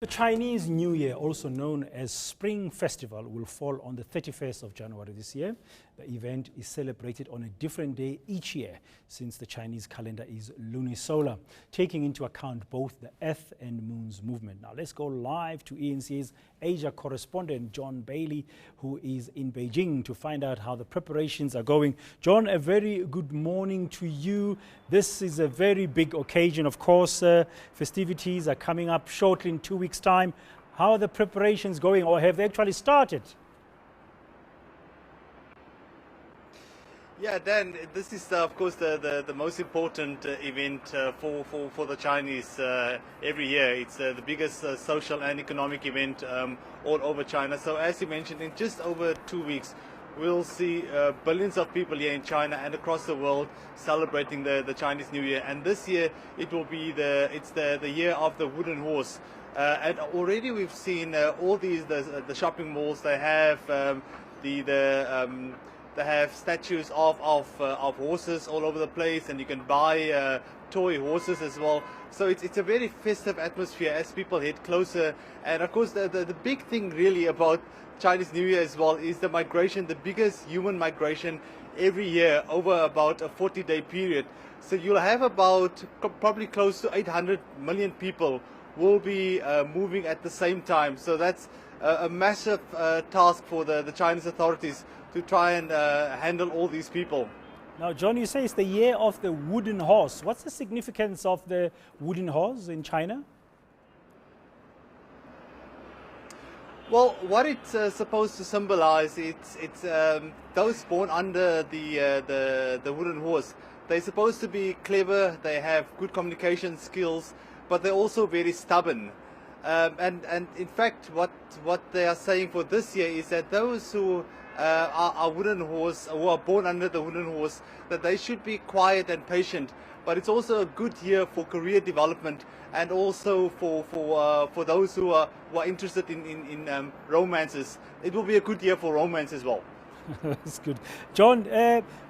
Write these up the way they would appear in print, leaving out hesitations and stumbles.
The Chinese New Year, also known as Spring Festival, will fall on the 31st of January this year. The event is celebrated on a different day each year since the Chinese calendar is lunisolar, taking into account both the Earth and Moon's movement. Now let's go live to eNCA's Asia correspondent, John Bailey, who is in Beijing to find out how the preparations are going. John, a very good morning to you. This is a very big occasion, of course. Festivities are coming up shortly in 2 weeks' time. How are the preparations going, or have they actually started? Yeah, Dan, this is of course the most important event for the Chinese every year. It's the biggest social and economic event all over China. So as you mentioned, in just over 2 weeks, we'll see billions of people here in China and across the world celebrating the Chinese New Year. And this year it will be the year of the wooden horse. And already we've seen all these the shopping malls. They have they have statues of horses all over the place, and you can buy toy horses as well. So it's a very festive atmosphere as people head closer. And of course the big thing really about Chinese New Year as well is the migration, the biggest human migration every year over about a 40-day period. So you'll have about probably close to 800 million people will be moving at the same time. So that's a massive task for the Chinese authorities to try and handle all these people. Now, John, you say it's the year of the wooden horse. What's the significance of the wooden horse in China? Well, what it's supposed to symbolize, it's those born under the wooden horse. They're supposed to be clever, they have good communication skills, but they're also very stubborn. And in fact, what they are saying for this year is that those who are wooden horse, who are born under the wooden horse, that they should be quiet and patient. But it's also a good year for career development, and also for those who are interested in romances. It will be a good year for romance as well. That's good. John,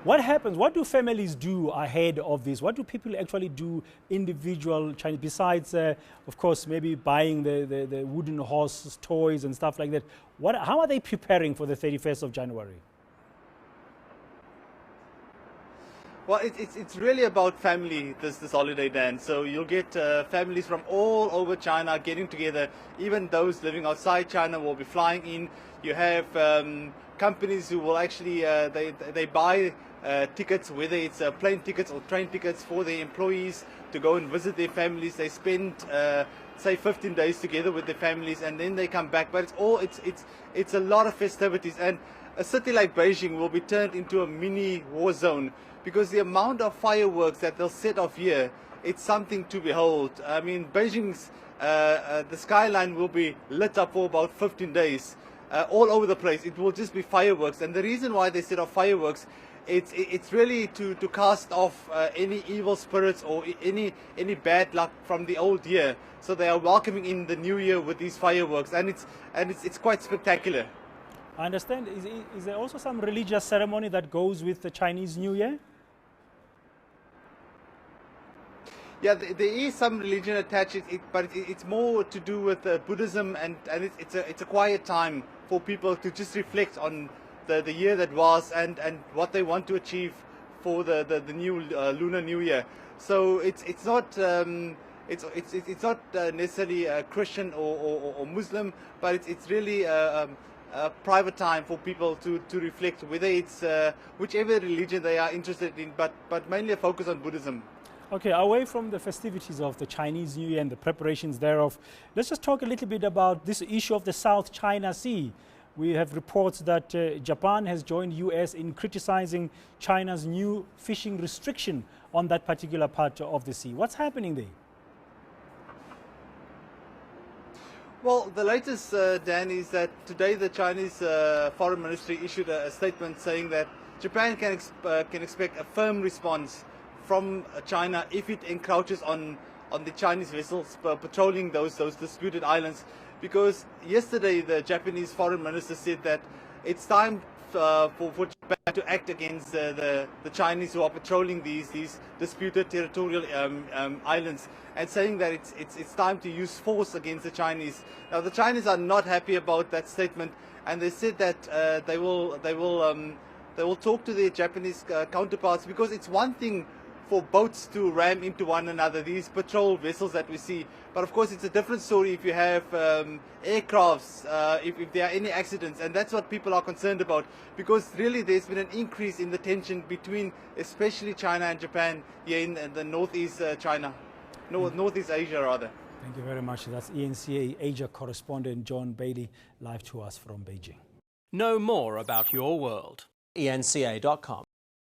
what happens? What do families do ahead of this? What do people actually do, individual Chinese, besides, of course, maybe buying the wooden horse toys and stuff like that? How are they preparing for the 31st of January? Well, it's really about family this holiday, Dan. So you'll get families from all over China getting together. Even those living outside China will be flying in. You have companies who will actually they buy tickets, whether it's plane tickets or train tickets for their employees to go and visit their families. They spend say 15 days together with their families, and then they come back. But it's a lot of festivities, and a city like Beijing will be turned into a mini war zone, because the amount of fireworks that they'll set off here, it's something to behold. I mean, Beijing's the skyline will be lit up for about 15 days. All over the place. It will just be fireworks, and the reason why they set off fireworks, it's really to cast off any evil spirits or any bad luck from the old year. So they are welcoming in the new year with these fireworks, and it's quite spectacular. I understand. Is there also some religious ceremony that goes with the Chinese New Year? Yeah, there is some religion attached, but it's more to do with Buddhism, and it's a quiet time for people to just reflect on the year that was and what they want to achieve for the new Lunar New Year. So it's not necessarily a Christian or Muslim, but it's really a private time for people to reflect, whether it's whichever religion they are interested in, but mainly a focus on Buddhism. Okay, away from the festivities of the Chinese New Year and the preparations thereof, let's just talk a little bit about this issue of the South China Sea. We have reports that Japan has joined US in criticizing China's new fishing restriction on that particular part of the sea. What's happening there? Well, the latest, Dan, is that today the Chinese Foreign Ministry issued a statement saying that Japan can expect a firm response from China if it encroaches on the Chinese vessels patrolling those disputed islands. Because yesterday the Japanese foreign minister said that it's time for Japan to act against the Chinese who are patrolling these disputed territorial islands, and saying that it's time to use force against the Chinese. Now the Chinese are not happy about that statement, and they said that they will talk to their Japanese counterparts, because it's one thing for boats to ram into one another, these patrol vessels that we see. But of course it's a different story if you have aircrafts, if there are any accidents, and that's what people are concerned about, because really there's been an increase in the tension between especially China and Japan here in the Northeast Northeast Asia rather. Thank you very much. That's eNCA Asia correspondent John Bailey, live to us from Beijing. Know more about your world. eNCA.com.